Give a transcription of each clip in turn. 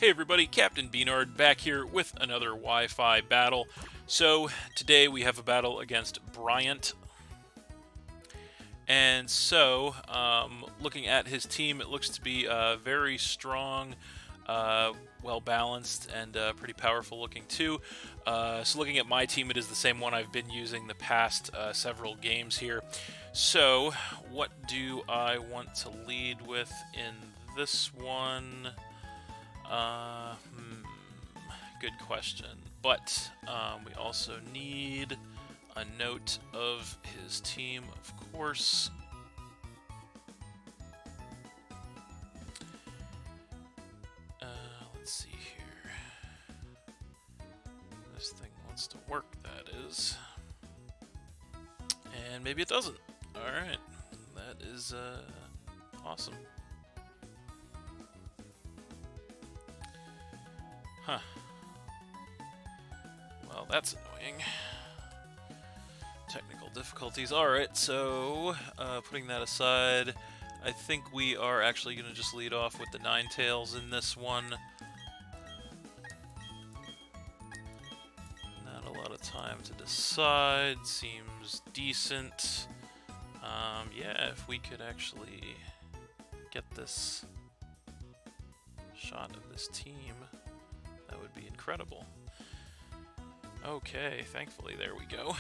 Hey everybody, Captain Beanard back here with another Wi-Fi battle. So today we have a battle against Bryant. And so, looking at his team, it looks to be very strong, well-balanced, and pretty powerful looking too. So looking at my team, it is the same one I've been using the past several games here. So what do I want to lead with in this one? Good question. But we also need a note of his team, of course. Let's see here. This thing wants to work, that is. And maybe it doesn't. Alright. That is awesome. Huh. Well, that's annoying. Technical difficulties. Alright, so putting that aside, I think we are actually going to just lead off with the Ninetales in this one. Not a lot of time to decide. Seems decent. Yeah, if we could actually get this shot of this team, that would be incredible. Okay, thankfully, there we go.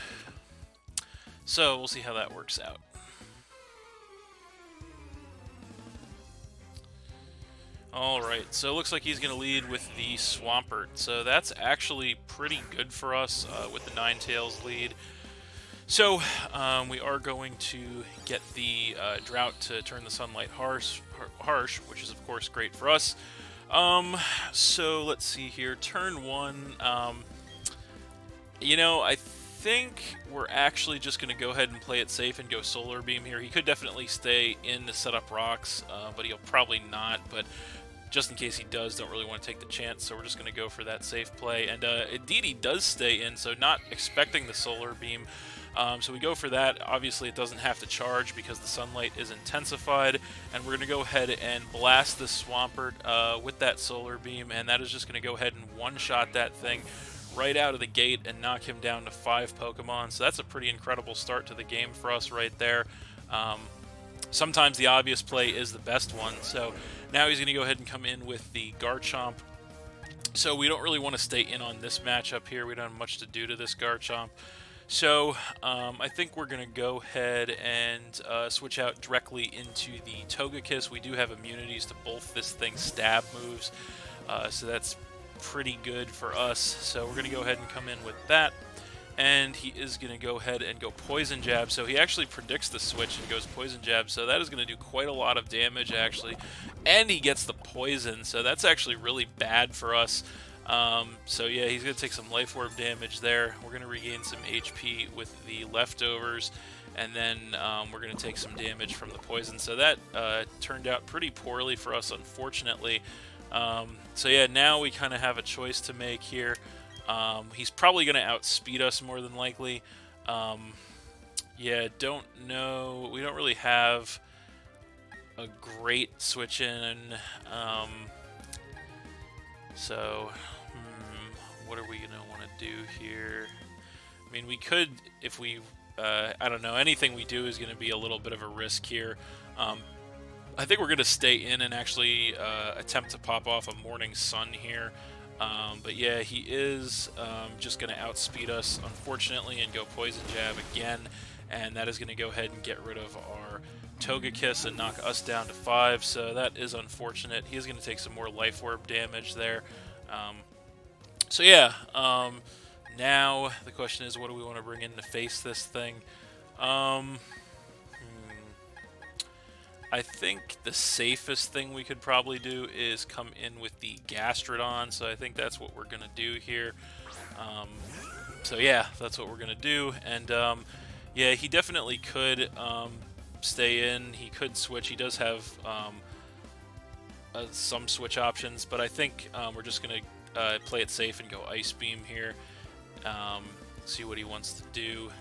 So, we'll see how that works out. Alright, so it looks like he's going to lead with the Swampert. So that's actually pretty good for us with the Ninetales lead. So, we are going to get the Drought to turn the Sunlight harsh, which is of course great for us. So let's see here. Turn one, you know, I think we're actually just going to go ahead and play it safe and go Solar Beam here. He could definitely stay in to set up rocks, but he'll probably not. But just in case he does, don't really want to take the chance, so we're just going to go for that safe play. And indeed, he does stay in, so not expecting the Solar Beam. So we go for that. Obviously, it doesn't have to charge because the sunlight is intensified. And we're going to go ahead and blast the Swampert with that Solar Beam. And that is just going to go ahead and one-shot that thing right out of the gate and knock him down to 5 Pokemon. So that's a pretty incredible start to the game for us right there. Sometimes the obvious play is the best one. So now he's going to go ahead and come in with the Garchomp. So we don't really want to stay in on this matchup here. We don't have much to do to this Garchomp. So I think we're going to go ahead and switch out directly into the Togekiss. We do have immunities to both this thing's stab moves, so that's pretty good for us. So we're going to go ahead and come in with that. And he is going to go ahead and go Poison Jab. So he actually predicts the switch and goes Poison Jab. So that is going to do quite a lot of damage, actually. And he gets the Poison, so that's actually really bad for us. So yeah, he's going to take some Life Orb damage there. We're going to regain some HP with the Leftovers, and then we're going to take some damage from the Poison. So that turned out pretty poorly for us, unfortunately. So yeah, now we kind of have a choice to make here. He's probably going to outspeed us more than likely. Yeah, don't know. We don't really have a great switch in. So, what are we going to want to do here? I mean, we could, if we, I don't know, anything we do is going to be a little bit of a risk here. I think we're going to stay in and actually attempt to pop off a Morning Sun here. But yeah, he is just going to outspeed us, unfortunately, and go Poison Jab again. And that is going to go ahead and get rid of our Togekiss and knock us down to 5. So that is unfortunate. He is going to take some more Life Orb damage there. So yeah, now the question is, what do we want to bring in to face this thing? I think the safest thing we could probably do is come in with the Gastrodon, so I think that's what we're going to do here. So yeah, that's what we're going to do, and yeah, he definitely could stay in, he could switch, he does have some switch options, but I think we're just going to play it safe and go Ice Beam here, see what he wants to do.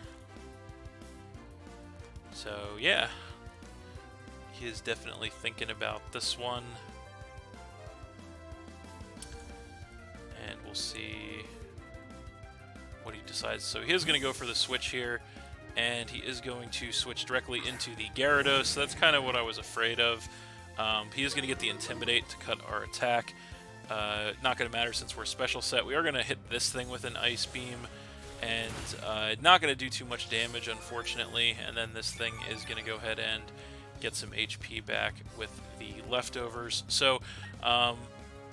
So yeah. He is definitely thinking about this one. we'll see what he decides. So he is going to go for the switch here, and he is going to switch directly into the Gyarados. So that's kind of what I was afraid of. He is going to get the Intimidate to cut our attack. Not going to matter since we're special set. We are going to hit this thing with an Ice Beam, and not going to do too much damage, unfortunately. And then this thing is going to go ahead and get some HP back with the leftovers. So,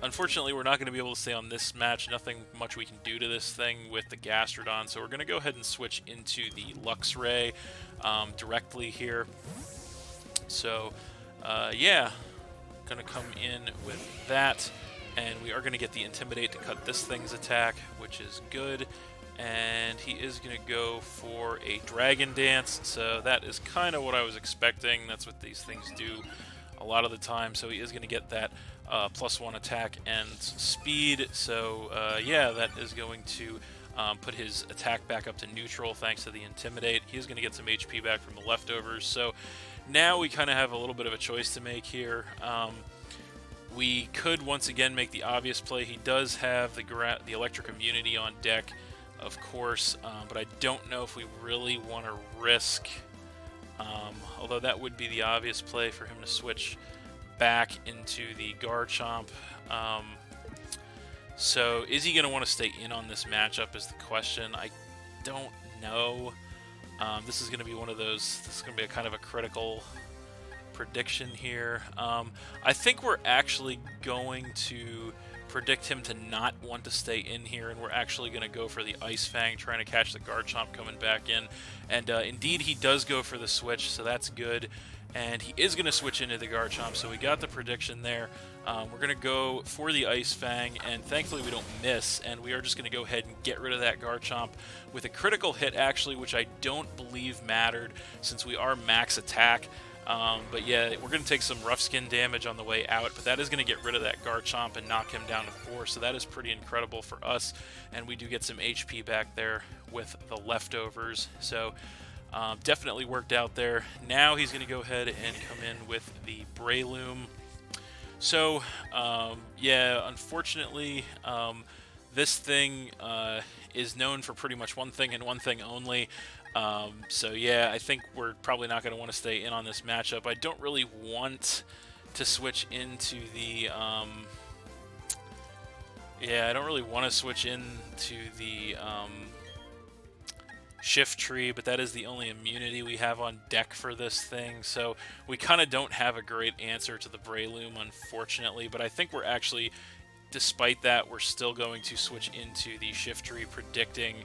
unfortunately, we're not going to be able to stay on this match. Nothing much we can do to this thing with the Gastrodon, so we're going to go ahead and switch into the Luxray directly here. So, yeah, going to come in with that, and we are going to get the Intimidate to cut this thing's attack, which is good. And he is going to go for a Dragon Dance, so that is kind of what I was expecting. That's what these things do a lot of the time, so he is going to get that +1 attack and speed. So yeah, that is going to put his attack back up to neutral thanks to the Intimidate. He is going to get some HP back from the leftovers. So now we kind of have a little bit of a choice to make here. We could once again make the obvious play. He does have the Electric Immunity on deck, of course, but I don't know if we really want to risk, although that would be the obvious play for him to switch back into the Garchomp. So is he going to want to stay in on this matchup is the question. I don't know. This is going to be one of those, this is going to be a kind of a critical prediction here. I think we're actually going to predict him to not want to stay in here, and we're actually going to go for the Ice Fang, trying to catch the Garchomp coming back in. And indeed, he does go for the switch, so that's good. And he is going to switch into the Garchomp, so we got the prediction there. We're going to go for the Ice Fang, and thankfully we don't miss, and we are just going to go ahead and get rid of that Garchomp with a critical hit, actually, which I don't believe mattered since we are max attack. But yeah, we're going to take some rough skin damage on the way out, but that is going to get rid of that Garchomp and knock him down to 4, so that is pretty incredible for us, and we do get some HP back there with the leftovers. So definitely worked out there. Now he's going to go ahead and come in with the Breloom. So yeah, unfortunately, this thing is known for pretty much one thing and one thing only. So yeah, I think we're probably not going to want to stay in on this matchup. I don't really want to switch into the yeah, I don't really want to switch into the Shiftry, but that is the only immunity we have on deck for this thing, so we kind of don't have a great answer to the Breloom, unfortunately. But I think we're actually, despite that, we're still going to switch into the Shiftry, predicting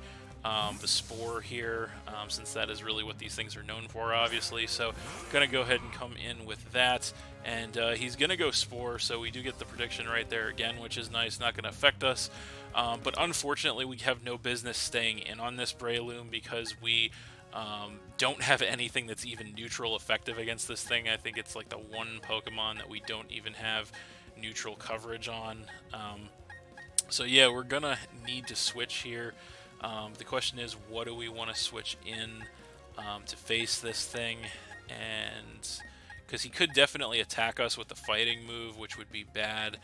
the Spore here, since that is really what these things are known for, obviously. So going to go ahead and come in with that, and he's going to go Spore, so we do get the prediction right there again, which is nice, not going to affect us. But unfortunately, we have no business staying in on this Breloom because we don't have anything that's even neutral effective against this thing. I think it's like the one Pokemon that we don't even have neutral coverage on. So yeah, we're going to need to switch here. The question is, what do we want to switch in to face this thing? And because he could definitely attack us with the fighting move, which would be bad.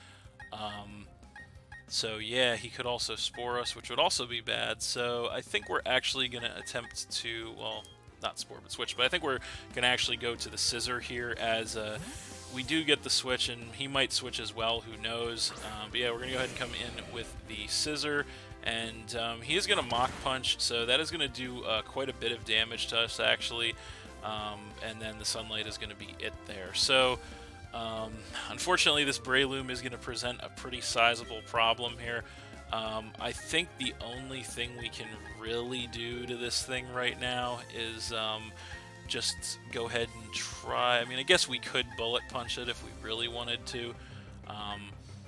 So yeah, he could also Spore us, which would also be bad. So I think we're actually going to attempt to, well, not Spore, but switch. But I think we're going to actually go to the Scissor here, as we do get the switch, and he might switch as well, who knows. But yeah, we're going to go ahead and come in with the Scissor. And he is going to Mach Punch, so that is going to do quite a bit of damage to us, actually. And then the Sunlight is going to be it there. So, unfortunately, this Breloom is going to present a pretty sizable problem here. I think the only thing we can really do to this thing right now is just go ahead and try. I mean, I guess we could Bullet Punch it if we really wanted to.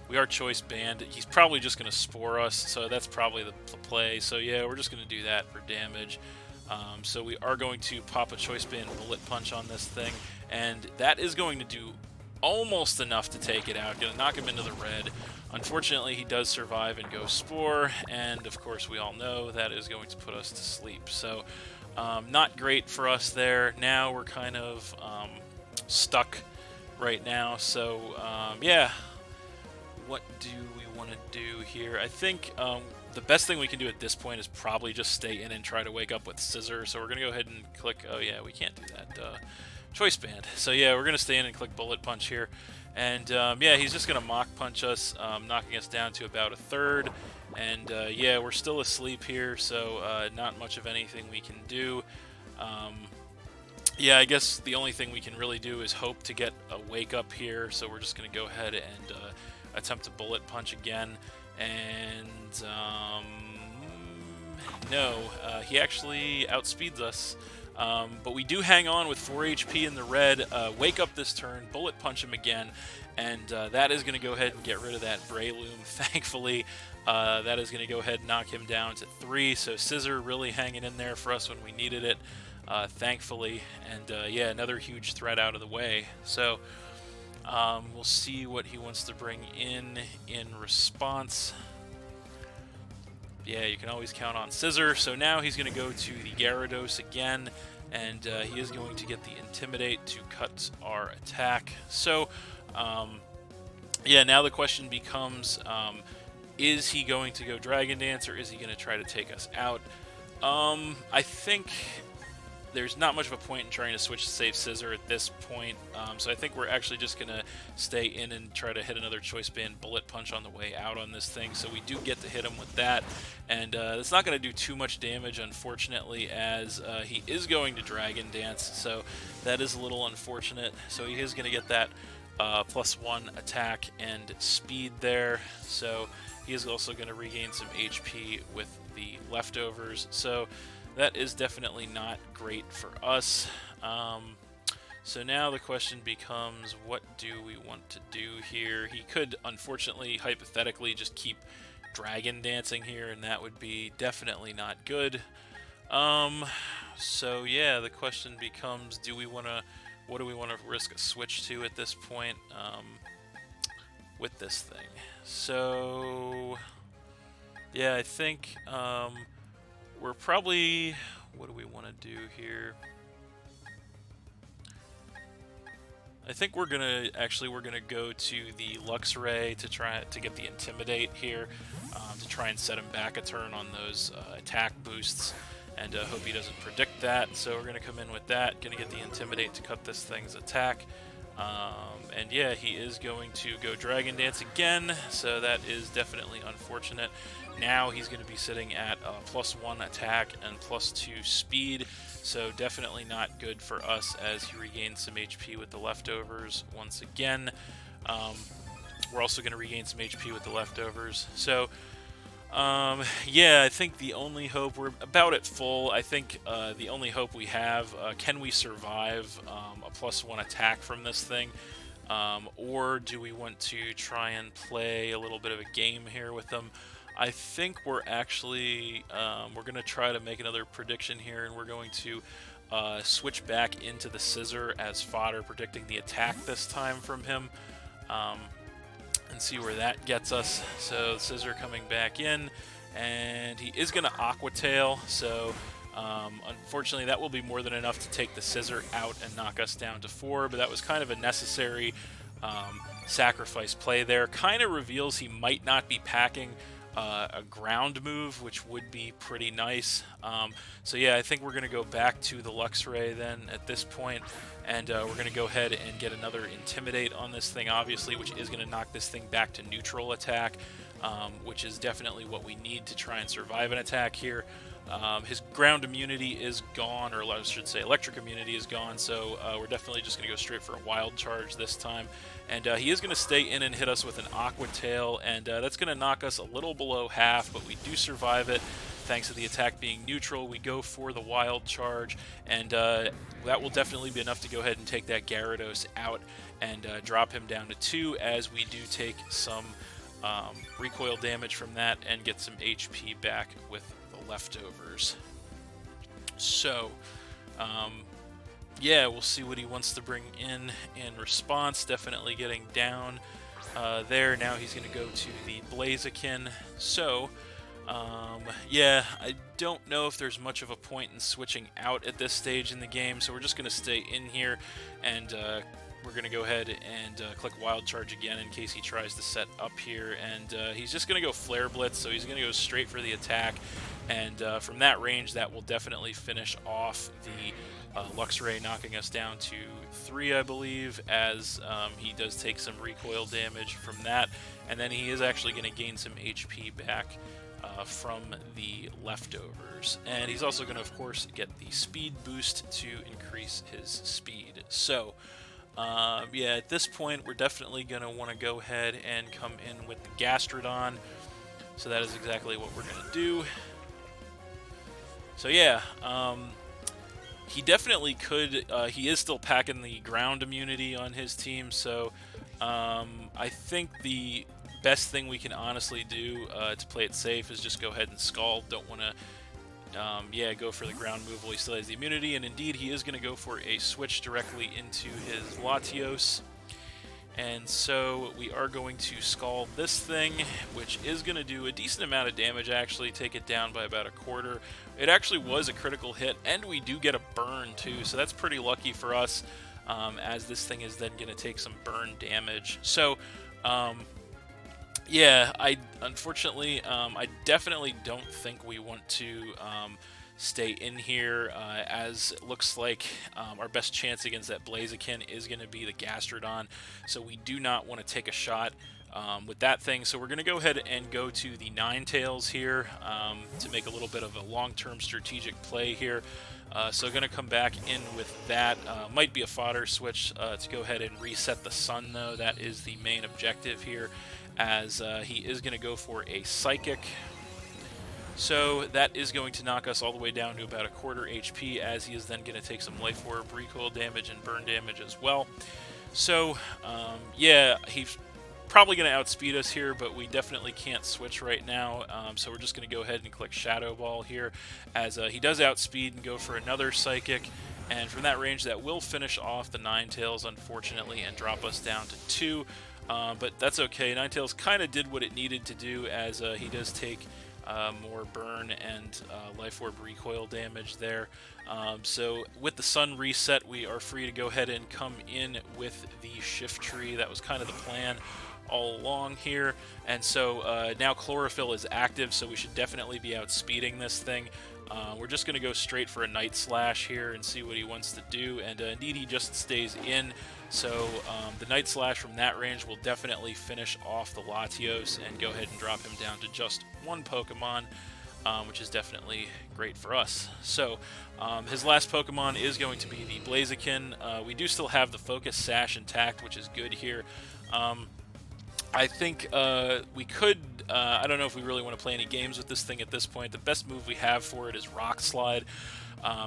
We are Choice Band. He's probably just going to Spore us, so that's probably the play. So yeah, we're just going to do that for damage. So we are going to pop a Choice Band Bullet Punch on this thing, and that is going to do almost enough to take it out. Going to knock him into the red. Unfortunately, he does survive and go Spore, and of course we all know that is going to put us to sleep. So not great for us there. Now we're kind of stuck right now. So yeah. what do we want to do here? I think the best thing we can do at this point is probably just stay in and try to wake up with Scissor. So we're going to go ahead and click... Oh, yeah, we can't do that. Choice Band. So, yeah, we're going to stay in and click Bullet Punch here. And, yeah, he's just going to Mach Punch us, knocking us down to about a third. And, yeah, we're still asleep here, so not much of anything we can do. Yeah, I guess the only thing we can really do is hope to get a wake up here, so we're just going to go ahead and attempt to Bullet Punch again. And, no, he actually outspeeds us. But we do hang on with 4 HP in the red, wake up this turn, Bullet Punch him again, and that is going to go ahead and get rid of that Breloom, thankfully. That is going to go ahead and knock him down to 3, so Scissor really hanging in there for us when we needed it, thankfully. And yeah, another huge threat out of the way. So we'll see what he wants to bring in response. Yeah, you can always count on Scissor. So now he's going to go to the Gyarados again, and he is going to get the Intimidate to cut our attack. So, yeah, now the question becomes, is he going to go Dragon Dance, or is he going to try to take us out? I think there's not much of a point in trying to switch to save Scissor at this point, so I think we're actually just going to stay in and try to hit another Choice Band Bullet Punch on the way out on this thing, so we do get to hit him with that, and it's not going to do too much damage, unfortunately, as he is going to Dragon Dance, so that is a little unfortunate. So he is going to get that +1 attack and speed there, so he is also going to regain some HP with the leftovers, so that is definitely not great for us. So now the question becomes, what do we want to do here? He could, unfortunately, hypothetically, just keep Dragon Dancing here, and that would be definitely not good. So yeah, the question becomes, do we want to, what do we want to risk a switch to at this point with this thing? So yeah, I think we're probably, what do we want to do here? I think we're gonna go to the Luxray to try to get the Intimidate here, to try and set him back a turn on those attack boosts, and hope he doesn't predict that. So we're gonna come in with that, gonna get the Intimidate to cut this thing's attack. And yeah, he is going to go Dragon Dance again, so that is definitely unfortunate. Now he's going to be sitting at +1 attack and +2 speed, so definitely not good for us as he regains some HP with the leftovers once again. We're also going to regain some HP with the leftovers. So yeah, I think the only hope, we're about at full. I think the only hope we have, can we survive a +1 attack from this thing? Or do we want to try and play a little bit of a game here with them? I think we're actually, we're going to try to make another prediction here, and we're going to switch back into the Scissor as fodder, predicting the attack this time from him, and see where that gets us. So Scissor coming back in, and he is going to Aqua Tail, so unfortunately that will be more than enough to take the Scissor out and knock us down to 4, but that was kind of a necessary sacrifice play there. Kind of reveals he might not be packing a ground move, which would be pretty nice. So yeah, I think we're going to go back to the Luxray then at this point, and we're going to go ahead and get another Intimidate on this thing, obviously, which is going to knock this thing back to neutral attack, which is definitely what we need to try and survive an attack here. His ground immunity is gone, or I should say electric immunity is gone, so we're definitely just going to go straight for a Wild Charge this time. And he is going to stay in and hit us with an Aqua Tail, and that's going to knock us a little below half, but we do survive it thanks to the attack being neutral. We go for the Wild Charge, and that will definitely be enough to go ahead and take that Gyarados out and drop him down to 2, as we do take some recoil damage from that and get some HP back with the leftovers. So yeah, we'll see what he wants to bring in response. Definitely getting down there. Now he's going to go to the Blaziken. So yeah, I don't know if there's much of a point in switching out at this stage in the game, so we're just going to stay in here and we're going to go ahead and click Wild Charge again in case he tries to set up here. And he's just going to go Flare Blitz, so he's going to go straight for the attack. And from that range, that will definitely finish off the Luxray, knocking us down to 3, I believe, as he does take some recoil damage from that. And then he is actually going to gain some HP back from the leftovers. And he's also going to, of course, get the speed boost to increase his speed. So, yeah, at this point, we're definitely going to want to go ahead and come in with the Gastrodon. So that is exactly what we're going to do. So, yeah, he definitely could. He is still packing the ground immunity on his team, so I think the best thing we can honestly do to play it safe is just go ahead and Scald. Don't want to, yeah, go for the ground move while he still has the immunity, and indeed he is going to go for a switch directly into his Latios. And so we are going to Scald this thing, which is going to do a decent amount of damage, actually, take it down by about a quarter. It actually was a critical hit, and we do get a burn, too, so that's pretty lucky for us, as this thing is then going to take some burn damage. So, yeah, unfortunately, I definitely don't think we want to stay in here, as it looks like our best chance against that Blaziken is going to be the Gastrodon, so we do not want to take a shot with that thing. So we're going to go ahead and go to the Ninetales here to make a little bit of a long-term strategic play here. So going to come back in with that. Might be a fodder switch to go ahead and reset the sun, though. That is the main objective here, as he is going to go for a Psychic. So that is going to knock us all the way down to about a quarter HP, as he is then going to take some Life Orb recoil damage and burn damage as well. So, yeah, he's probably going to outspeed us here, but we definitely can't switch right now. So we're just going to go ahead and click Shadow Ball here, as he does outspeed and go for another Psychic. And from that range, that will finish off the Ninetales, unfortunately, and drop us down to 2. But that's okay. Ninetales kind of did what it needed to do, as he does take more burn and Life Orb recoil damage there. So with the sun reset, we are free to go ahead and come in with the Shiftry. That was kind of the plan all along here. And so now Chlorophyll is active, so we should definitely be outspeeding this thing. We're just going to go straight for a Night Slash here and see what he wants to do. And indeed, he just stays in. So the Night Slash from that range will definitely finish off the Latios and go ahead and drop him down to just 1 Pokemon, which is definitely great for us. So his last Pokemon is going to be the Blaziken. We do still have the Focus Sash intact, which is good here. I think we could, I don't know if we really want to play any games with this thing at this point. The best move we have for it is Rock Slide.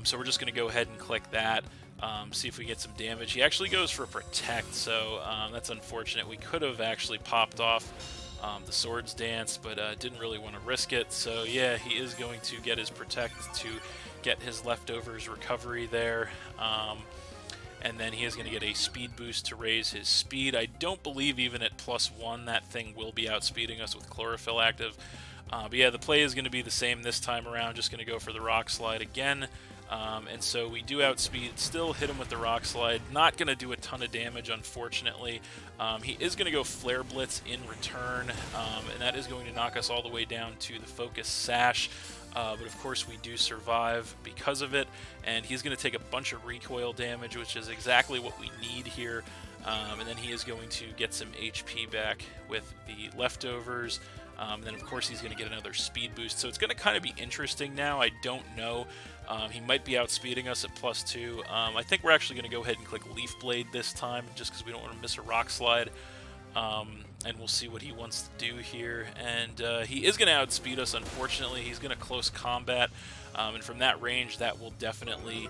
So we're just going to go ahead and click that. See if we get some damage. He actually goes for Protect, so that's unfortunate. We could have actually popped off the Swords Dance, but didn't really want to risk it. So yeah, he is going to get his Protect to get his leftovers recovery there. And then he is going to get a speed boost to raise his speed. I don't believe even at +1 that thing will be outspeeding us with Chlorophyll active. But yeah, the play is going to be the same this time around. Just going to go for the Rock Slide again. And so we do outspeed, still hit him with the Rock Slide. Not going to do a ton of damage, unfortunately. He is going to go Flare Blitz in return, and that is going to knock us all the way down to the Focus Sash. But of course we do survive because of it, and he's going to take a bunch of recoil damage, which is exactly what we need here. And then he is going to get some HP back with the leftovers. And then of course he's going to get another speed boost. So it's going to kind of be interesting now. I don't know. He might be outspeeding us at +2. I think we're actually going to go ahead and click Leaf Blade this time, just because we don't want to miss a Rock Slide. And we'll see what he wants to do here. And he is going to outspeed us, unfortunately. He's going to close combat. And from that range, that will definitely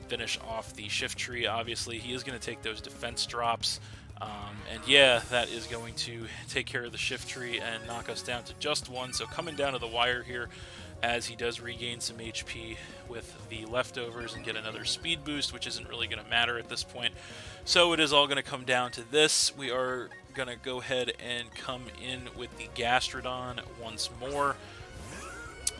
finish off the Shiftry. Obviously, he is going to take those defense drops. And yeah, that is going to take care of the Shiftry and knock us down to just 1. So coming down to the wire here, as he does regain some HP with the leftovers and get another speed boost, which isn't really going to matter at this point. So it is all going to come down to this. We are going to go ahead and come in with the Gastrodon once more.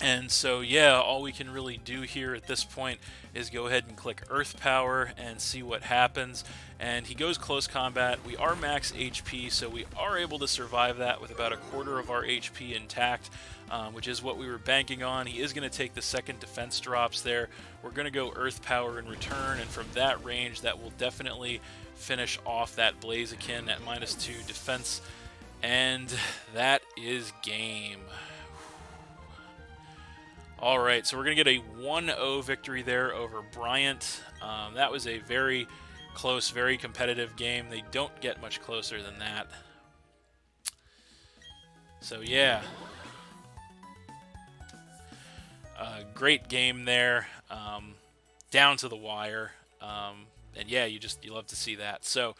And so, yeah, all we can really do here at this point is go ahead and click Earth Power and see what happens. And he goes close combat. We are max HP, so we are able to survive that with about a quarter of our HP intact, which is what we were banking on. He is going to take the second defense drops there. We're going to go Earth Power in return, and from that range, that will definitely finish off that Blaziken at -2 defense. And that is game. All right, so we're going to get a 1-0 victory there over Bryant. That was a very close, very competitive game. They don't get much closer than that. So, yeah. Great game there. Down to the wire. And, yeah, you love to see that. So,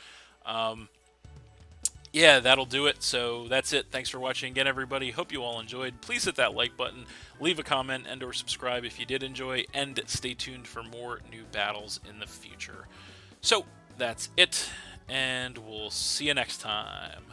yeah, that'll do it. So that's it. Thanks for watching again, everybody. Hope you all enjoyed. Please hit that like button, leave a comment, and or subscribe if you did enjoy, and stay tuned for more new battles in the future. So that's it, and we'll see you next time.